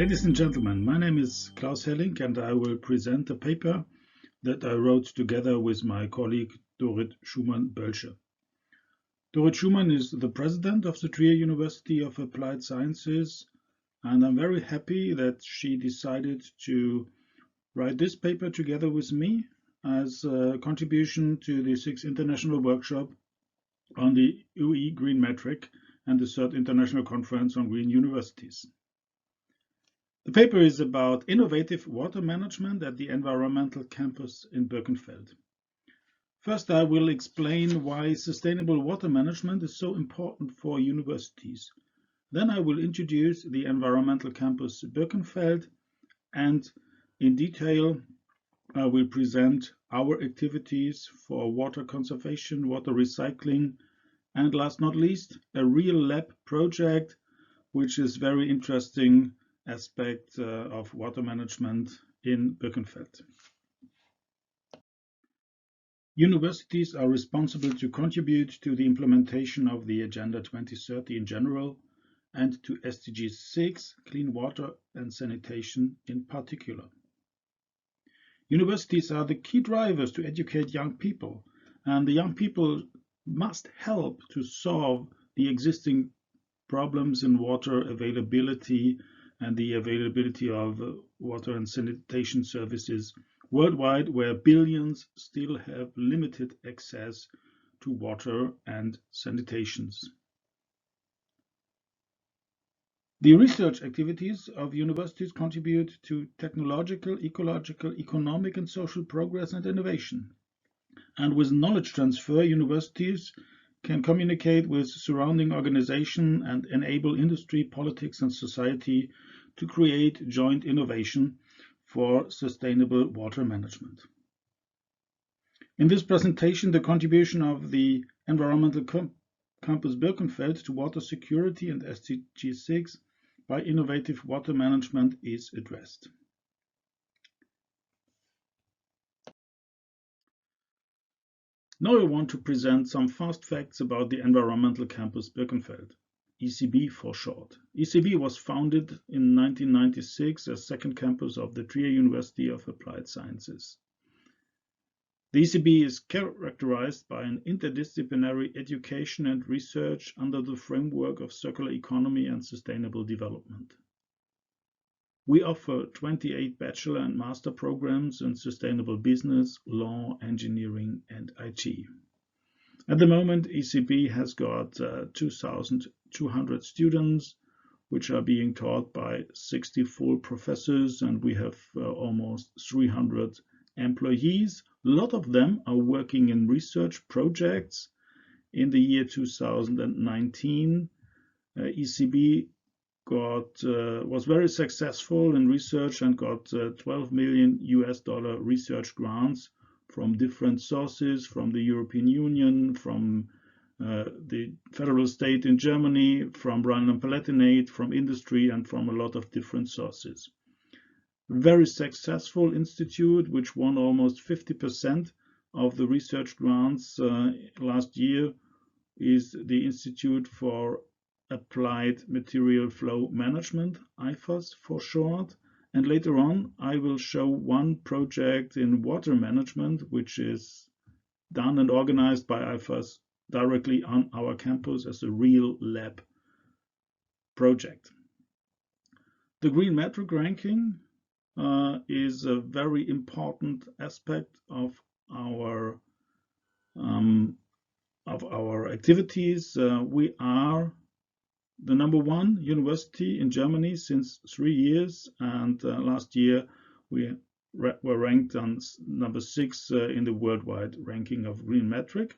Ladies and gentlemen, my name is Klaus and I will present a paper that I wrote together with my colleague Dorit Schumann-Bölsche. Dorit Schumann is the president of the Trier University of Applied Sciences, and I'm very happy that she decided to write this paper together with me as a contribution to the 6th International Workshop on the UI GreenMetric and the 3rd International Conference on Green Universities. The paper is about innovative water management at the Environmental Campus in Birkenfeld. First, I will explain why sustainable water management is so important for universities. Then I will introduce the Environmental Campus Birkenfeld, and in detail I will present our activities for water conservation, water recycling, and last not least, a real lab project, which is very interesting aspect of water management in Birkenfeld. Universities are responsible to contribute to the implementation of the Agenda 2030 in general and to SDG 6, clean water and sanitation in particular. Universities are the key drivers to educate young people, and the young people must help to solve the existing problems in water availability and the availability of water and sanitation services worldwide, where billions still have limited access to water and sanitations. The research activities of universities contribute to technological, ecological, economic and social progress and innovation. And with knowledge transfer, universities can communicate with surrounding organizations and enable industry, politics and society to create joint innovation for sustainable water management. In this presentation, the contribution of the Environmental Campus Birkenfeld to water security and SDG 6 by innovative water management is addressed. Now I want to present some fast facts about the Environmental Campus Birkenfeld, ECB for short. ECB was founded in 1996 as second campus of the Trier University of Applied Sciences. The ECB is characterized by an interdisciplinary education and research under the framework of circular economy and sustainable development. We offer 28 bachelor and master programs in sustainable business, law, engineering, and IT. At the moment, ECB has got 2,200 students, which are being taught by 64 professors, and we have almost 300 employees. A lot of them are working in research projects. In the year 2019, ECB was very successful in research and got $12 million research grants from different sources, from the European Union, from the federal state in Germany, from Rhineland-Palatinate, from industry, and from a lot of different sources. Very successful institute, which won almost 50% of the research grants last year, is the Institute for Applied Material Flow Management, IFAS for short. And later on, I will show one project in water management, which is done and organized by IFAS directly on our campus as a real lab project. The GreenMetric Ranking is a very important aspect of our activities. We are the #1 university in Germany since 3 years, and last year we were ranked on #6 in the worldwide ranking of GreenMetric,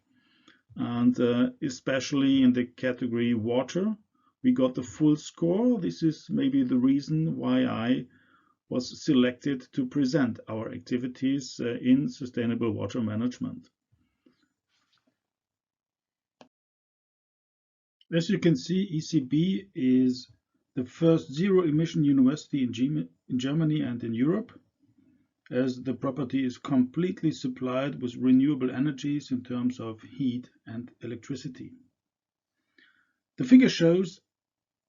and especially in the category water, we got the full score. This is maybe the reason why I was selected to present our activities in sustainable water management. As you can see, ECB is the first zero-emission university in Germany and in Europe, as the property is completely supplied with renewable energies in terms of heat and electricity. The figure shows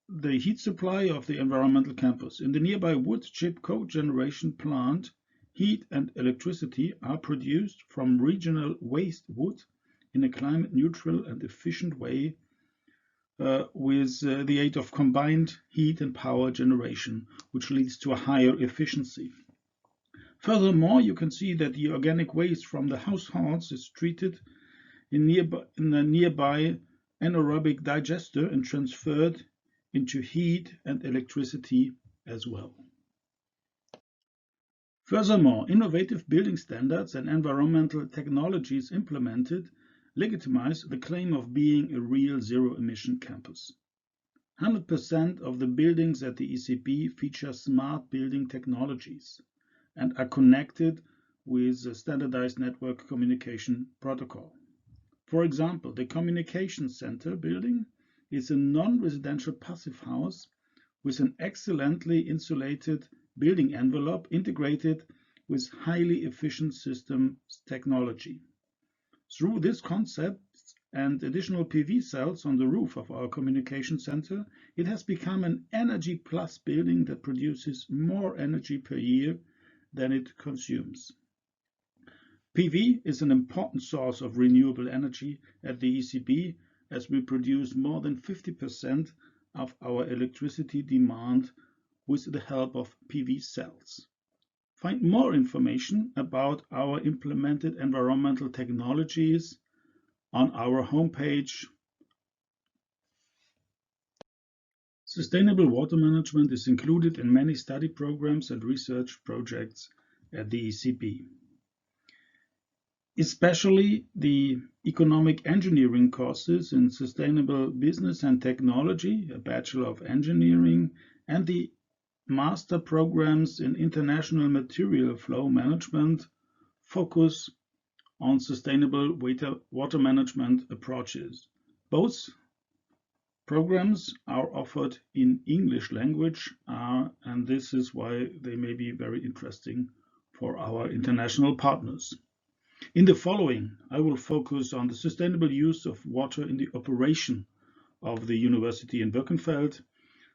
the heat supply of the environmental campus. In the nearby wood chip cogeneration plant, heat and electricity are produced from regional waste wood in a climate-neutral and efficient way with the aid of combined heat and power generation, which leads to a higher efficiency. Furthermore, you can see that the organic waste from the households is treated in a nearby anaerobic digester and transferred into heat and electricity as well. Furthermore, innovative building standards and environmental technologies implemented legitimize the claim of being a real zero-emission campus. 100% of the buildings at the ECB feature smart building technologies and are connected with a standardized network communication protocol. For example, the Communication Center building is a non-residential passive house with an excellently insulated building envelope integrated with highly efficient systems technology. Through this concept and additional PV cells on the roof of our communication center, it has become an energy plus building that produces more energy per year than it consumes. PV is an important source of renewable energy at the ECB, as we produce more than 50% of our electricity demand with the help of PV cells. Find more information about our implemented environmental technologies on our homepage. Sustainable water management is included in many study programs and research projects at the ECB. Especially the economic engineering courses in sustainable business and technology, a Bachelor of Engineering, and the master programs in international material flow management focus on sustainable water management approaches. Both programs are offered in English language, and this is why they may be very interesting for our international partners. In the following, I will focus on the sustainable use of water in the operation of the University in Birkenfeld,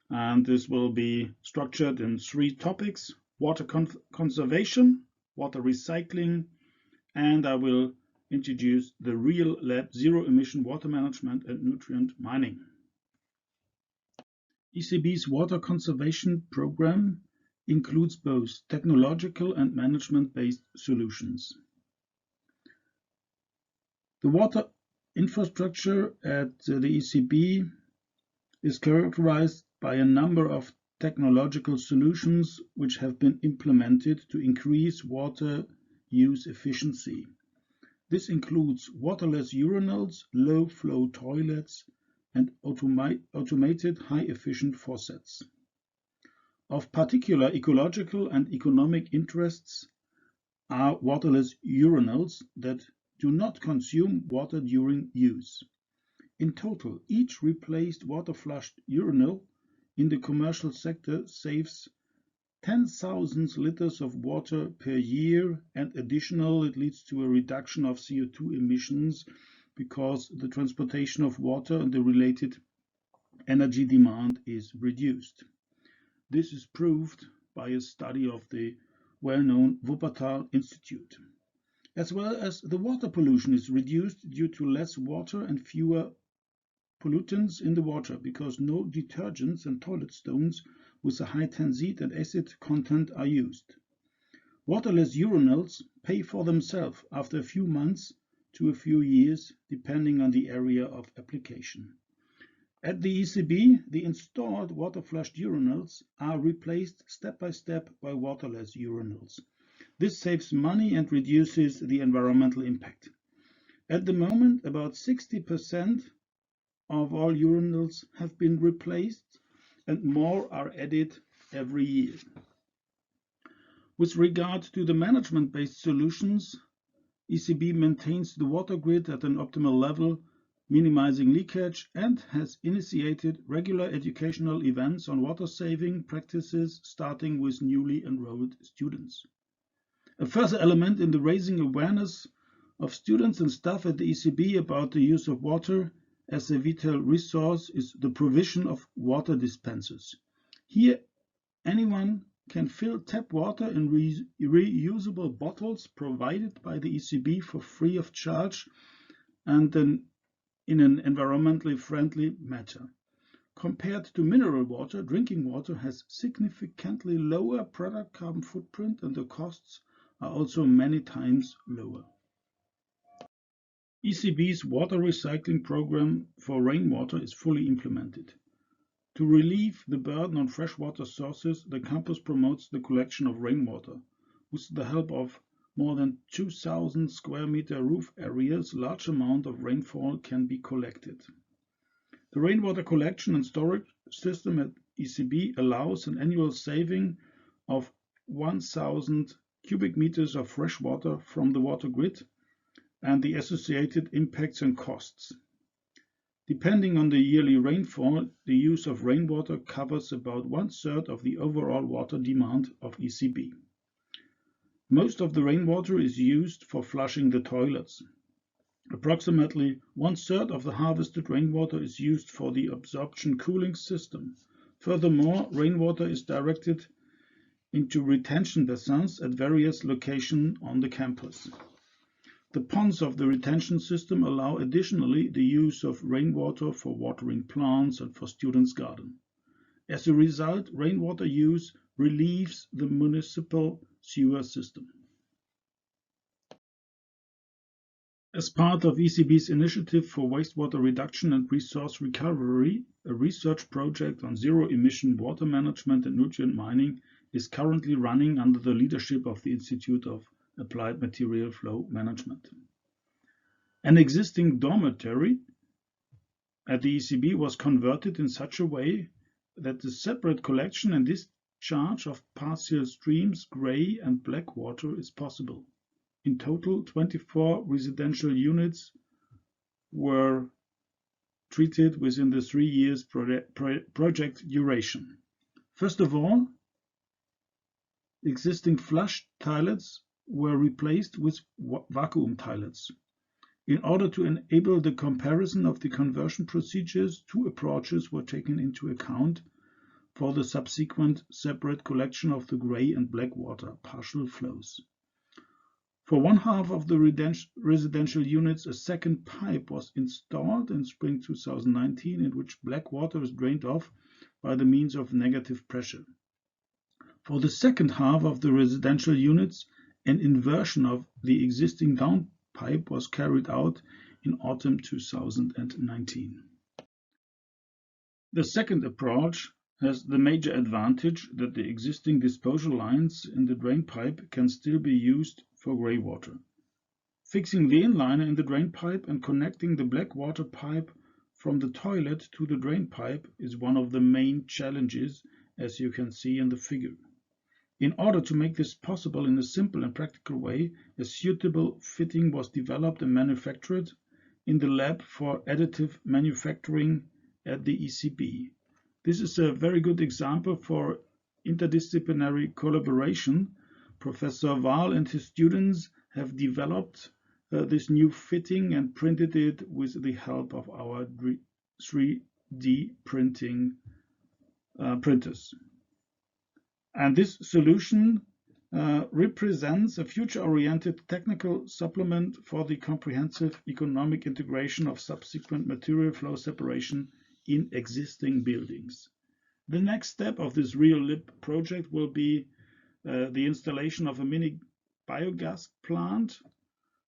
and this will be structured in 3 topics: water conservation, water recycling, and I will introduce the real lab zero-emission water management and nutrient mining. ECB's water conservation program includes both technological and management-based solutions. The water infrastructure at the ECB is characterized by a number of technological solutions which have been implemented to increase water use efficiency. This includes waterless urinals, low-flow toilets, and automated high-efficient faucets. Of particular ecological and economic interests are waterless urinals that do not consume water during use. In total, each replaced water-flushed urinal in the commercial sector saves 10,000 liters of water per year, and additionally, it leads to a reduction of CO2 emissions because the transportation of water and the related energy demand is reduced. This is proved by a study of the well-known Wuppertal Institute. As well as the water pollution is reduced due to less water and fewer pollutants in the water, because no detergents and toilet stones with a high tensite and acid content are used. Waterless urinals pay for themselves after a few months to a few years, depending on the area of application. At the ECB, the installed water-flushed urinals are replaced step by step by waterless urinals. This saves money and reduces the environmental impact. At the moment, about 60% of all urinals have been replaced, and more are added every year. With regard to the management-based solutions, ECB maintains the water grid at an optimal level, minimizing leakage, and has initiated regular educational events on water-saving practices, starting with newly enrolled students. A further element in the raising awareness of students and staff at the ECB about the use of water as a vital resource is the provision of water dispensers. Here, anyone can fill tap water in reusable bottles provided by the ECB for free of charge and in an environmentally friendly manner. Compared to mineral water, drinking water has significantly lower product carbon footprint, and the costs are also many times lower. ECB's water recycling program for rainwater is fully implemented. To relieve the burden on freshwater sources, the campus promotes the collection of rainwater. With the help of more than 2,000 square meter roof areas, large amount of rainfall can be collected. The rainwater collection and storage system at ECB allows an annual saving of 1,000 cubic meters of fresh water from the water grid and the associated impacts and costs. Depending on the yearly rainfall, the use of rainwater covers about 1/3 of the overall water demand of ECB. Most of the rainwater is used for flushing the toilets. Approximately 1/3 of the harvested rainwater is used for the absorption cooling system. Furthermore, rainwater is directed into retention basins at various locations on the campus. The ponds of the retention system allow additionally the use of rainwater for watering plants and for students' gardens. As a result, rainwater use relieves the municipal sewer system. As part of ECB's initiative for wastewater reduction and resource recovery, a research project on zero-emission water management and nutrient mining is currently running under the leadership of the Institute of Applied Material Flow Management. An existing dormitory at the ECB was converted in such a way that the separate collection and discharge of partial streams, grey and black water, is possible. In total, 24 residential units were treated within the 3 years project duration. First of all, existing flush toilets were replaced with vacuum toilets. In order to enable the comparison of the conversion procedures, 2 approaches were taken into account for the subsequent separate collection of the grey and black water partial flows. For one half of the residential units, a second pipe was installed in spring 2019, in which black water is drained off by the means of negative pressure. For the second half of the residential units, an inversion of the existing downpipe was carried out in autumn 2019. The second approach has the major advantage that the existing disposal lines in the drain pipe can still be used for grey water. Fixing the inliner in the drain pipe and connecting the black water pipe from the toilet to the drain pipe is one of the main challenges, as you can see in the figure. In order to make this possible in a simple and practical way, a suitable fitting was developed and manufactured in the lab for additive manufacturing at the ECB. This is a very good example for interdisciplinary collaboration. Professor Wahl and his students have developed this new fitting and printed it with the help of our 3D printing printers. And this solution represents a future-oriented technical supplement for the comprehensive economic integration of subsequent material flow separation in existing buildings. The next step of this real-lib project will be the installation of a mini biogas plant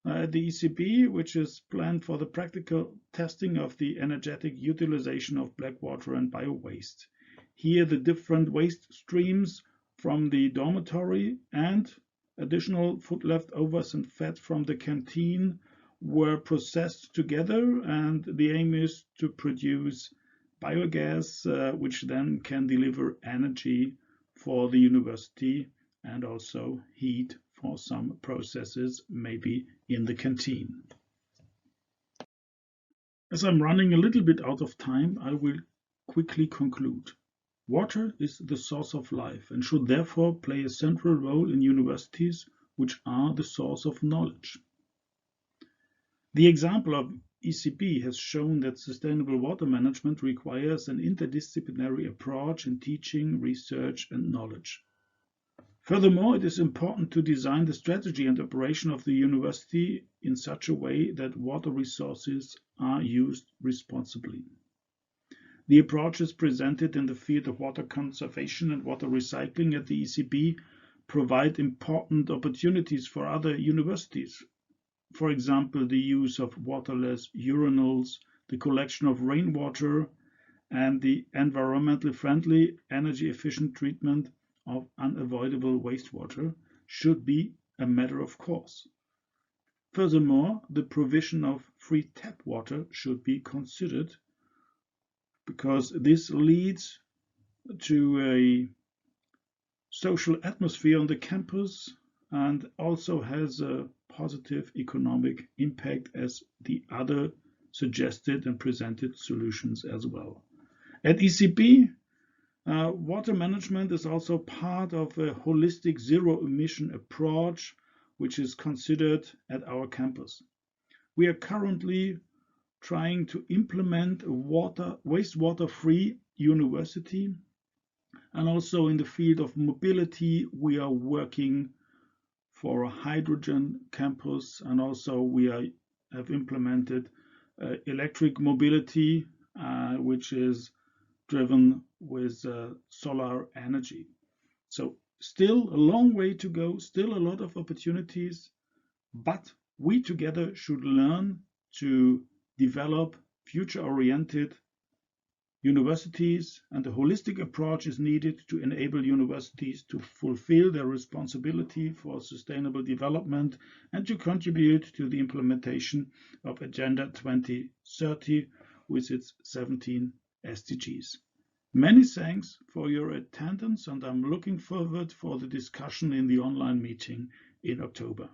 at the ECB, which is planned for the practical testing of the energetic utilization of black water and bio-waste. Here, the different waste streams from the dormitory and additional food leftovers and fat from the canteen were processed together, and the aim is to produce biogas, which then can deliver energy for the university and also heat for some processes, maybe in the canteen. As I'm running a little bit out of time, I will quickly conclude. Water is the source of life and should therefore play a central role in universities, which are the source of knowledge. The example of ECB has shown that sustainable water management requires an interdisciplinary approach in teaching, research, and knowledge. Furthermore, it is important to design the strategy and operation of the university in such a way that water resources are used responsibly. The approaches presented in the field of water conservation and water recycling at the ECB provide important opportunities for other universities. For example, the use of waterless urinals, the collection of rainwater, and the environmentally friendly, energy-efficient treatment of unavoidable wastewater should be a matter of course. Furthermore, the provision of free tap water should be considered, because this leads to a social atmosphere on the campus and also has a positive economic impact as the other suggested and presented solutions as well. At ECB, water management is also part of a holistic zero-emission approach which is considered at our campus. We are currently trying to implement a wastewater-free university, and also in the field of mobility we are working for a hydrogen campus, and also we have implemented electric mobility which is driven with solar energy. So still a long way to go, still a lot of opportunities, but we together should learn to develop future-oriented universities, and a holistic approach is needed to enable universities to fulfill their responsibility for sustainable development and to contribute to the implementation of Agenda 2030 with its 17 SDGs. Many thanks for your attendance, and I'm looking forward for the discussion in the online meeting in October.